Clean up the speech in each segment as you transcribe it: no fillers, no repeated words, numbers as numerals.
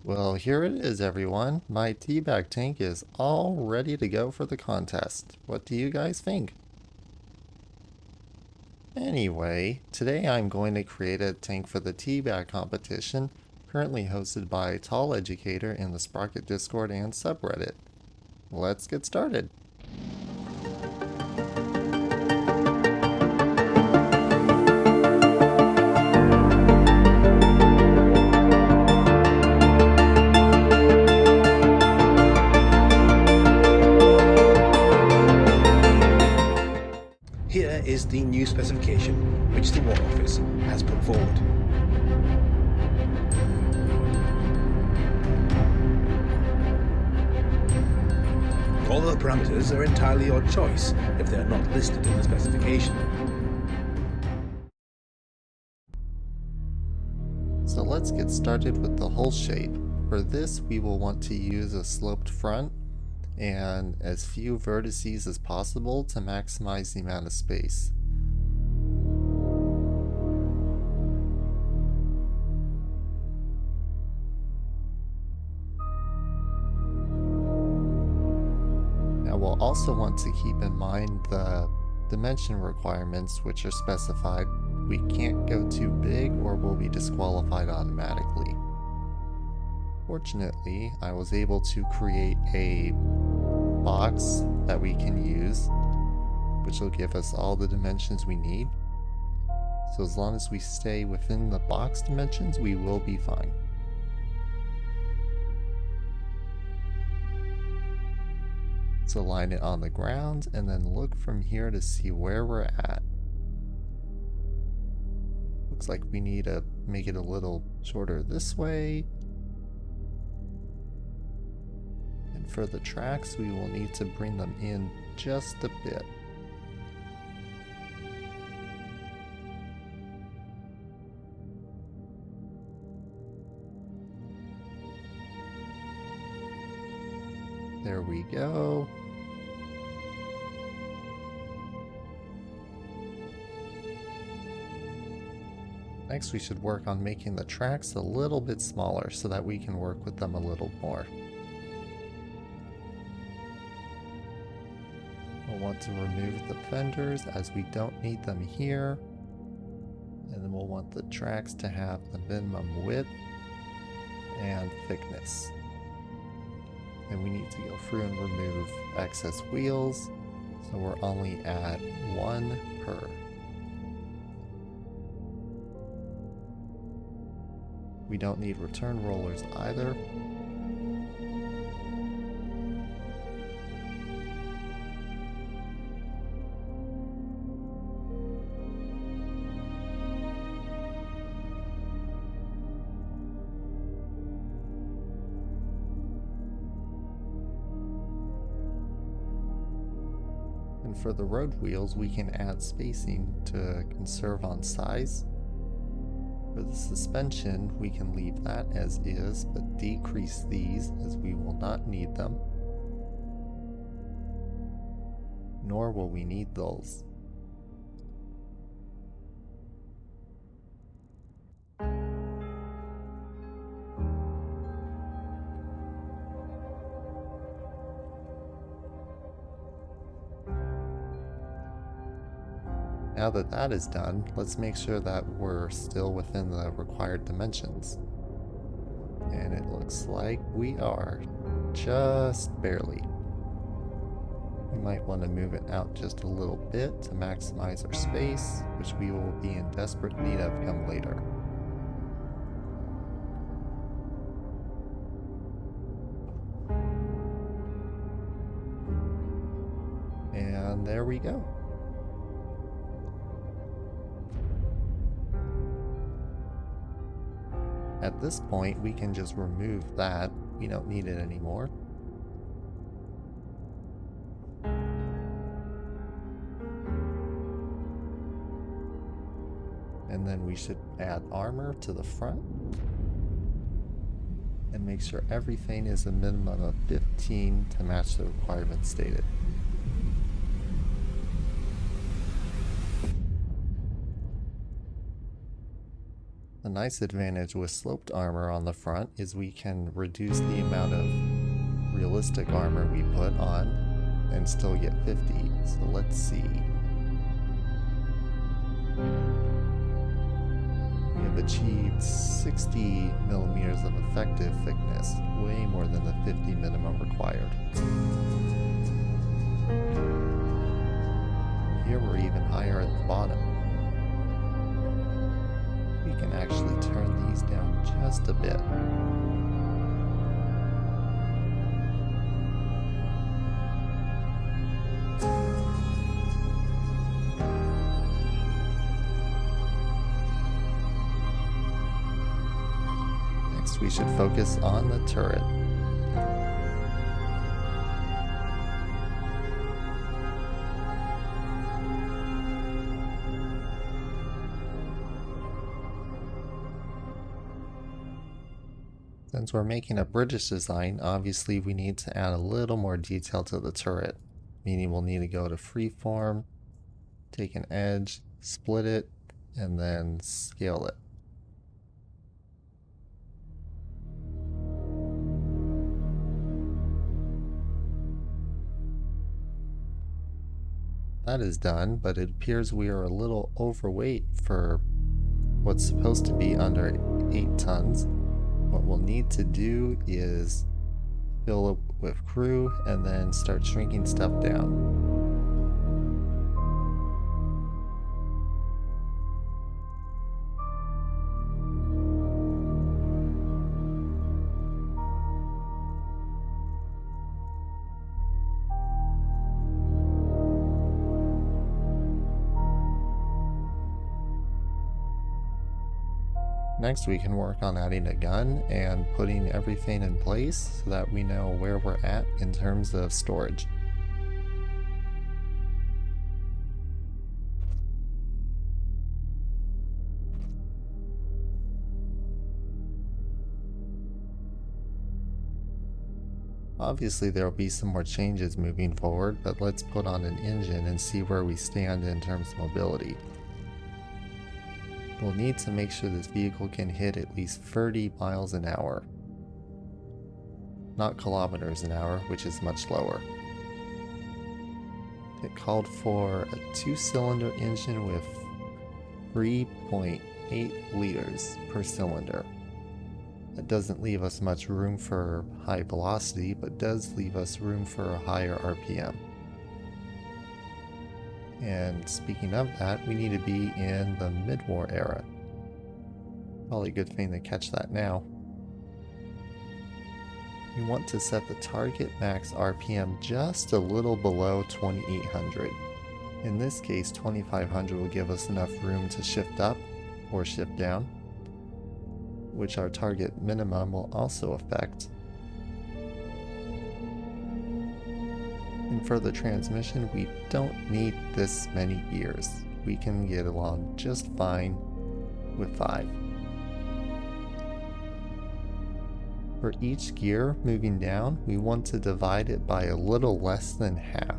Well, here it is, everyone. My T.E.A.B.A.G tank is all ready to go for the contest. What do you guys think? Anyway, today I'm going to create a tank for the T.E.A.B.A.G competition, currently hosted by Tall Educator in the Sprocket Discord and subreddit. Let's get started. Here is the new specification which the War Office has put forward. All the parameters are entirely your choice if they are not listed in the specification. So let's get started with the hull shape. For this, we will want to use a sloped front and as few vertices as possible to maximize the amount of space. Now we'll also want to keep in mind the dimension requirements which are specified. We can't go too big or we'll be disqualified automatically. Fortunately, I was able to create a box that we can use, which will give us all the dimensions we need. So as long as we stay within the box dimensions, we will be fine. So line it on the ground and then look from here to see where we're at. Looks like we need to make it a little shorter this way. And for the tracks, we will need to bring them in just a bit. There we go. Next, we should work on making the tracks a little bit smaller so that we can work with them a little more. We'll want to remove the fenders as we don't need them here. And then we'll want the tracks to have the minimum width and thickness. And we need to go through and remove excess wheels, so we're only at 1 per. We don't need return rollers either. And for the road wheels, we can add spacing to conserve on size. For the suspension, we can leave that as is, but decrease these as we will not need them. Nor will we need those. Now that that is done, let's make sure that we're still within the required dimensions. And it looks like we are, just barely. We might want to move it out just a little bit to maximize our space, which we will be in desperate need of come later. And there we go. At this point, we can just remove that. We don't need it anymore. And then we should add armor to the front. And make sure everything is a minimum of 15 to match the requirements stated. The nice advantage with sloped armor on the front is we can reduce the amount of realistic armor we put on and still get 50. So let's see. We have achieved 60 millimeters of effective thickness, way more than the 50 minimum required. Here we're even higher at the bottom. We can actually turn these down just a bit. Next, we should focus on the turret. Since we're making a British design, obviously we need to add a little more detail to the turret, meaning we'll need to go to freeform, take an edge, split it, and then scale it. That is done, but it appears we are a little overweight for what's supposed to be under 8 tons. What we'll need to do is fill it with crew and then start shrinking stuff down. Next, we can work on adding a gun and putting everything in place so that we know where we're at in terms of storage. Obviously, there will be some more changes moving forward, but let's put on an engine and see where we stand in terms of mobility. We'll need to make sure this vehicle can hit at least 30 miles an hour. Not kilometers an hour, which is much lower. It called for a 2-cylinder engine with 3.8 liters per cylinder. That doesn't leave us much room for high velocity, but does leave us room for a higher RPM. And speaking of that, we need to be in the mid-war era. Probably a good thing to catch that now. We want to set the target max RPM just a little below 2800. In this case, 2500 will give us enough room to shift up or shift down, which our target minimum will also affect. And for the transmission, we don't need this many gears. We can get along just fine with 5. For each gear moving down, we want to divide it by a little less than half.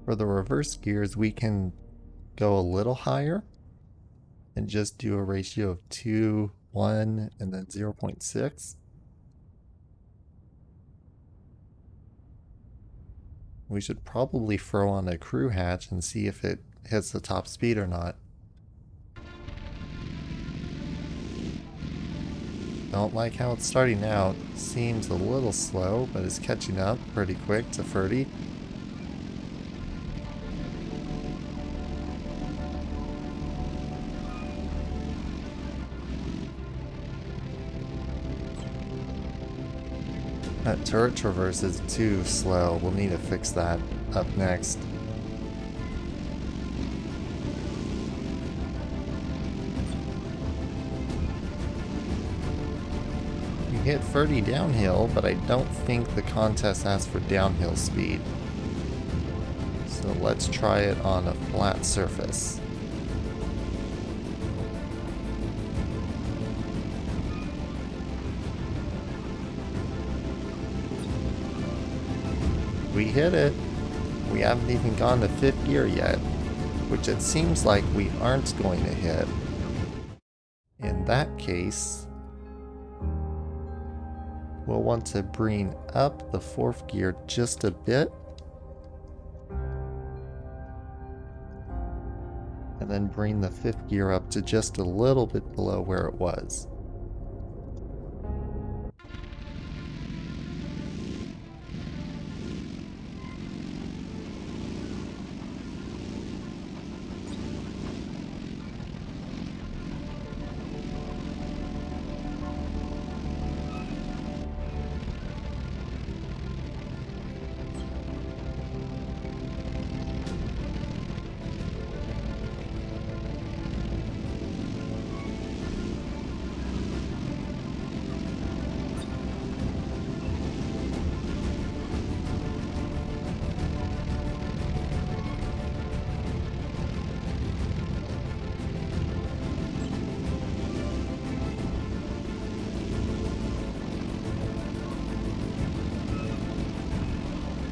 For the reverse gears, we can go a little higher and just do a ratio of 2, 1, and then 0.6. We should probably throw on a crew hatch and see if it hits the top speed or not. Don't like how it's starting out. Seems a little slow, but it's catching up pretty quick to 30. That turret traverse is too slow. We'll need to fix that up next. You hit 30 downhill, but I don't think the contest asks for downhill speed. So So let's try it on a flat surface. We hit it. We haven't even gone to 5th gear yet, which it seems like we aren't going to hit. In that case, we'll want to bring up the 4th gear just a bit. And then bring the 5th gear up to just a little bit below where it was.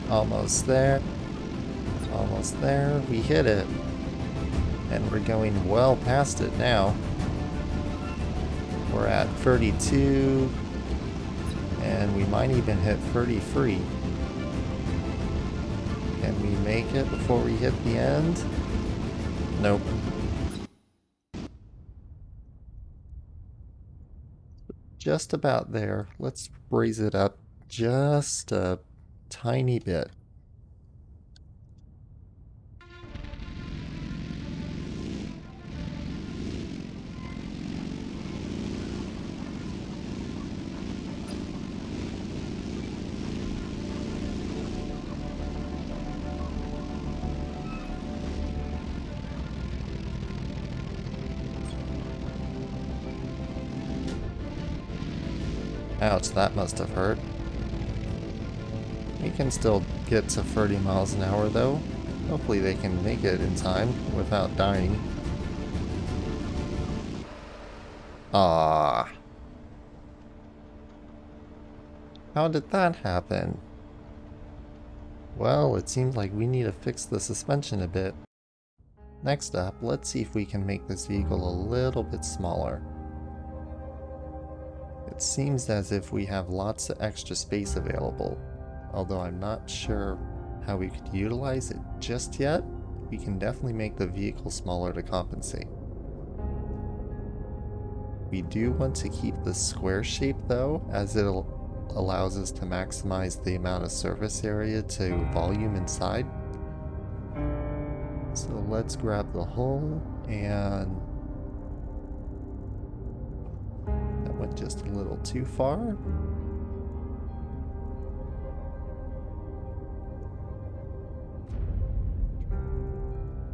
Almost there. Almost there. We hit it. And we're going well past it now. We're at 32. And we might even hit 33. Can we make it before we hit the end? Nope. Just about there. Let's raise it up just a tiny bit. Ouch, that must have hurt. We can still get to 30 miles an hour though. Hopefully they can make it in time without dying. Ah. How did that happen? Well, it seems like we need to fix the suspension a bit. Next up, let's see if we can make this vehicle a little bit smaller. It seems as if we have lots of extra space available, although I'm not sure how we could utilize it just yet. We can definitely make the vehicle smaller to compensate. We do want to keep the square shape though, as it allows us to maximize the amount of surface area to volume inside. So let's grab the hull, and that went just a little too far.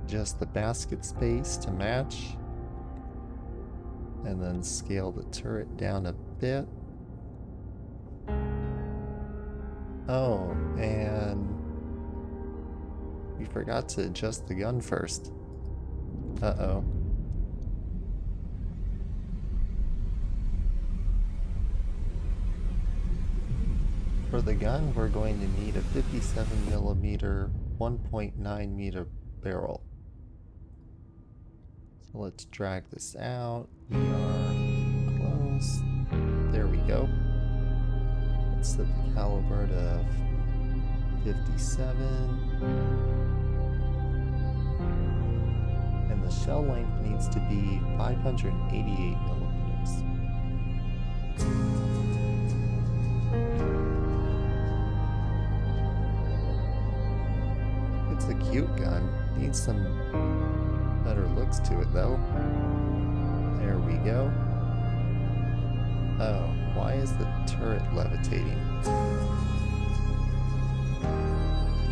Just the basket space to match, and then scale the turret down a bit. Oh, and we forgot to adjust the gun first. Uh-oh. For the gun, we're going to need a 57mm 1.9 meter barrel. So let's drag this out. We are close. There we go. Let's set the caliber to 57. And the shell length needs to be 588 millimeters. It's a cute gun. Needs some better looks to it though. There we go. Oh, why is the turret levitating?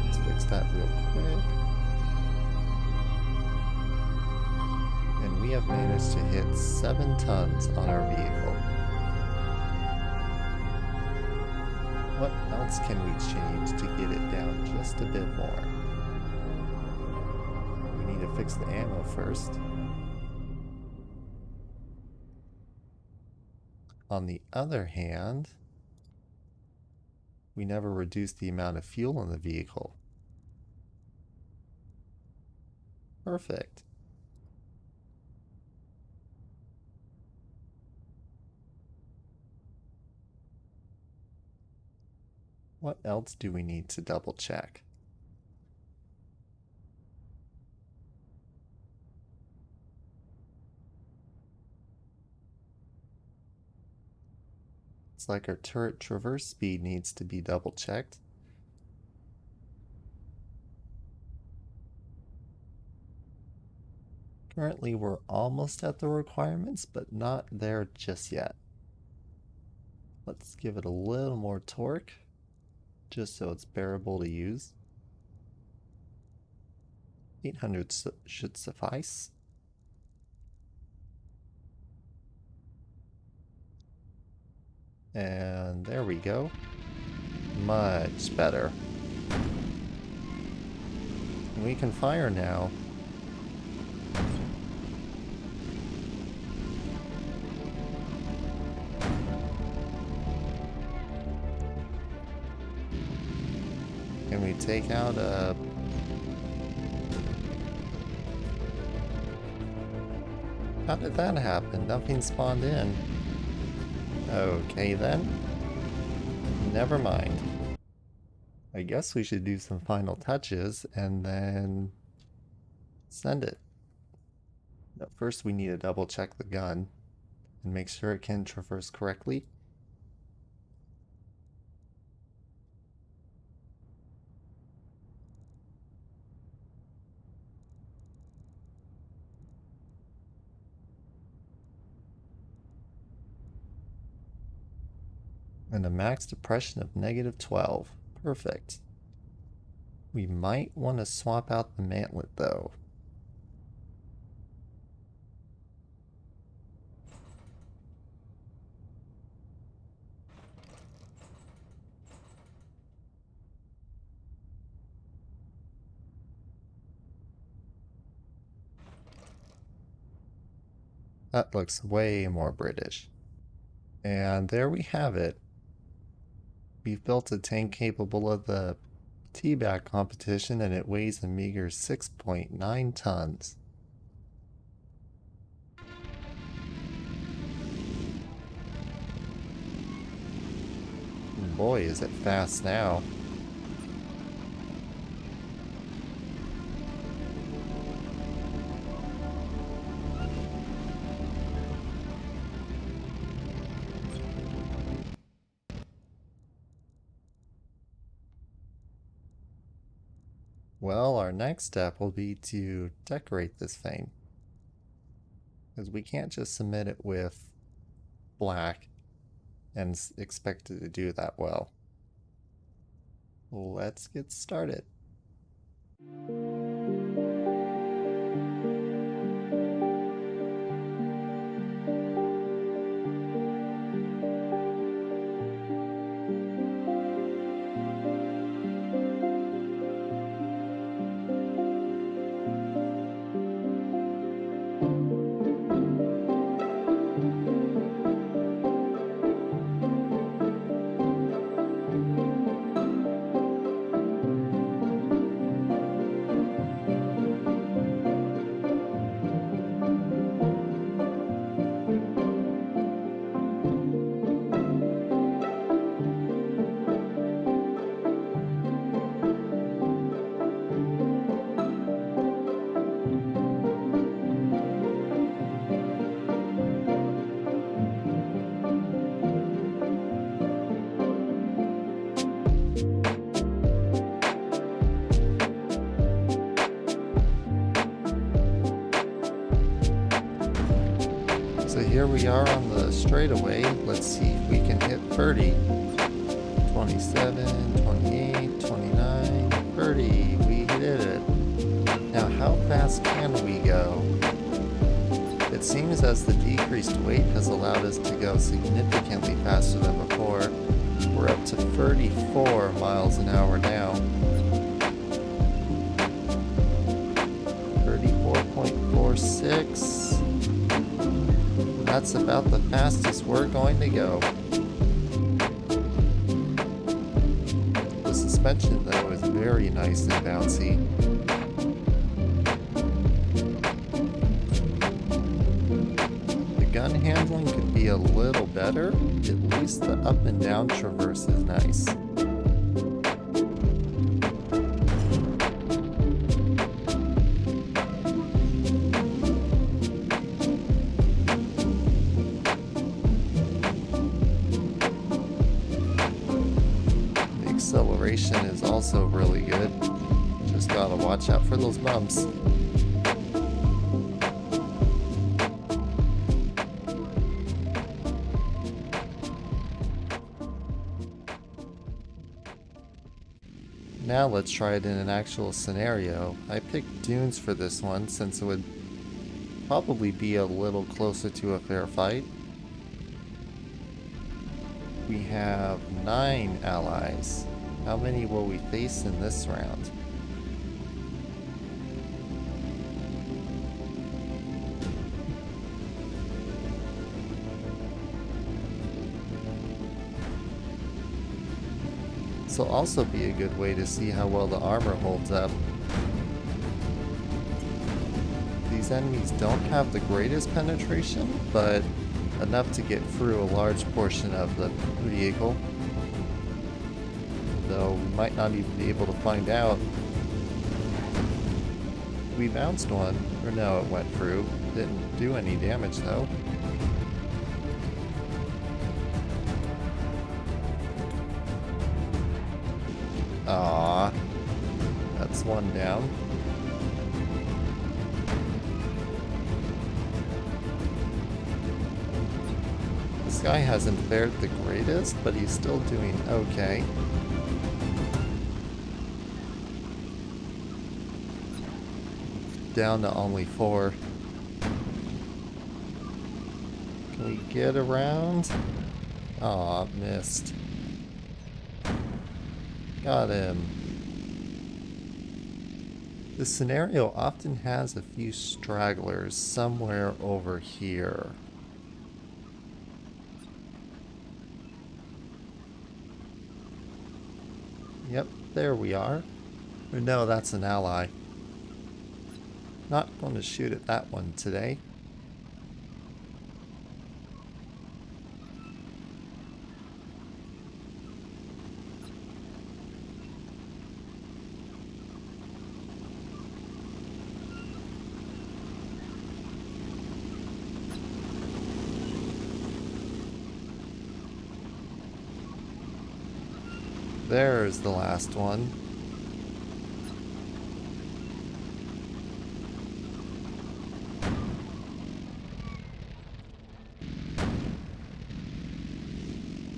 Let's fix that real quick. And we have managed to hit 7 tons on our vehicle. What else can we change to get it down just a bit more? fix the ammo first. On the other hand, we never reduced the amount of fuel in the vehicle. Perfect. What else do we need to double check? It's like our turret traverse speed needs to be double checked. Currently, we're almost at the requirements, but not there just yet. Let's give it a little more torque, just so it's bearable to use. 800 should suffice. And there we go. Much better. We can fire now. Can we take out a... How did that happen? Nothing spawned in. Okay then. Never mind. I guess we should do some final touches and then send it. But first we need to double check the gun and make sure it can traverse correctly. And a max depression of -12. Perfect. We might want to swap out the mantlet though. That looks way more British. And there we have it. We've built a tank capable of the T.E.A.B.A.G competition, and it weighs a meager 6.9 tons. Boy, is it fast now. Well, our next step will be to decorate this thing, because we can't just submit it with black and expect it to do that well. Let's get started. So here we are on the straightaway. Let's see if we can hit 30. 27, 28, 29, 30. We did it. Now how fast can we go? It seems as the decreased weight has allowed us to go significantly faster than before. We're up to 34 miles an hour now. 34 or 6. That's about the fastest we're going to go. The suspension, though, is very nice and bouncy. The gun handling could be a little better. At least the up and down traverse is nice. Acceleration is also really good. Just gotta watch out for those bumps. Now let's try it in an actual scenario. I picked dunes for this one since it would probably be a little closer to a fair fight. We have 9 allies. How many will we face in this round? This will also be a good way to see how well the armor holds up. These enemies don't have the greatest penetration, but enough to get through a large portion of the vehicle. Though we might not even be able to find out. We bounced one, or no, it went through. Didn't do any damage though. Ah, that's one down. This guy hasn't fared the greatest, but he's still doing okay. Down to only 4. Can we get around? Aw, missed. Got him. This scenario often has a few stragglers somewhere over here. Yep, there we are. Or no, that's an ally. Not going to shoot at that one today. There's the last one.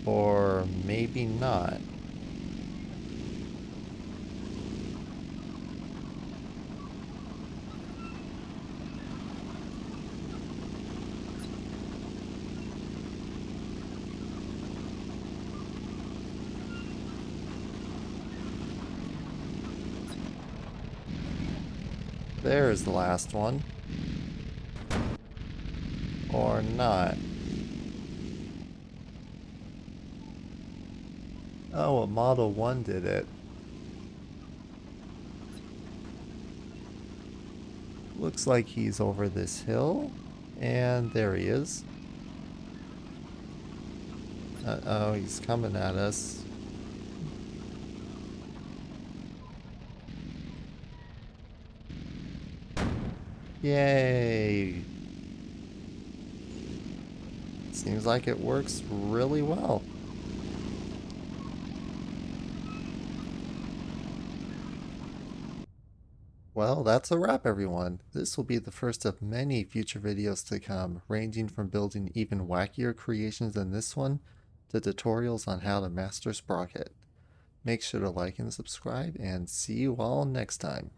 Or maybe not. There's the last one. Or not. Oh, a Model 1 did it. Looks like he's over this hill. And there he is. Uh-oh, he's coming at us. Yay! Seems like it works really well. Well, that's a wrap, everyone. This will be the first of many future videos to come, ranging from building even wackier creations than this one, to tutorials on how to master Sprocket. Make sure to like and subscribe, and see you all next time.